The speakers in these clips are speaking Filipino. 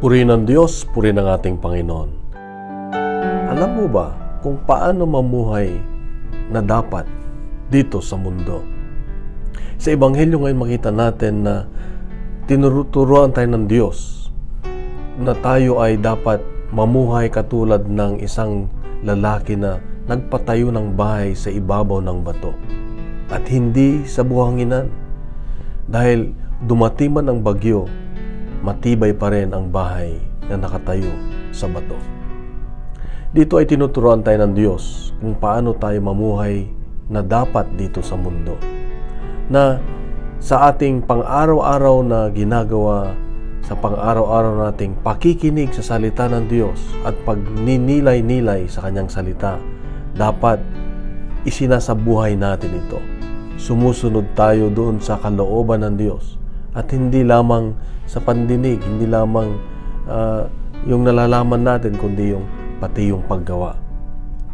Purihin ng Diyos, purihin ng ating Panginoon. Alam mo ba kung paano mamuhay na dapat dito sa mundo? Sa Ebanghelyo ngayon makita natin na tinuturuan tayo ng Diyos na tayo ay dapat mamuhay katulad ng isang lalaki na nagpatayo ng bahay sa ibabaw ng bato at hindi sa buhanginan. Dahil dumating man ang bagyo, matibay pa rin ang bahay na nakatayo sa bato. Dito ay tinuturuan tayo ng Diyos kung paano tayo mamuhay na dapat dito sa mundo. Na sa ating pang-araw-araw na ginagawa, sa pang-araw-araw nating pakikinig sa salita ng Diyos at pagninilay-nilay sa Kanyang salita, dapat isinasabuhay natin ito. Sumusunod tayo doon sa kalooban ng Diyos at hindi lamang sa pandinig, hindi lamang yung nalalaman natin, kundi yung pati yung paggawa.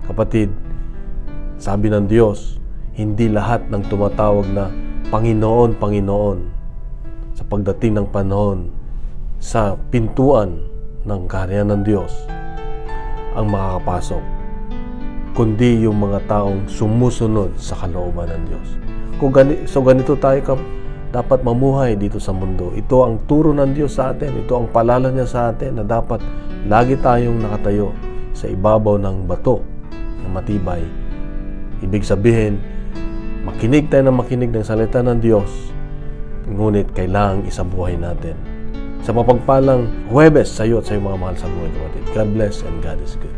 Kapatid, sabi ng Diyos, hindi lahat ng tumatawag na Panginoon, Panginoon sa pagdating ng panahon sa pintuan ng kaharian ng Diyos ang makakapasok, kundi yung mga taong sumusunod sa kalooban ng Diyos. So ganito tayo dapat mamuhay dito sa mundo. Ito ang turo ng Diyos sa atin. Ito ang paalala niya sa atin na dapat lagi tayong nakatayo sa ibabaw ng bato na matibay. Ibig sabihin, makinig tayo ng salita ng Diyos, ngunit kailangang isabuhay natin. Sa mapagpalang Huwebes sa iyo at sa iyong mga mahal sa buhay, kapatid. God bless and God is good.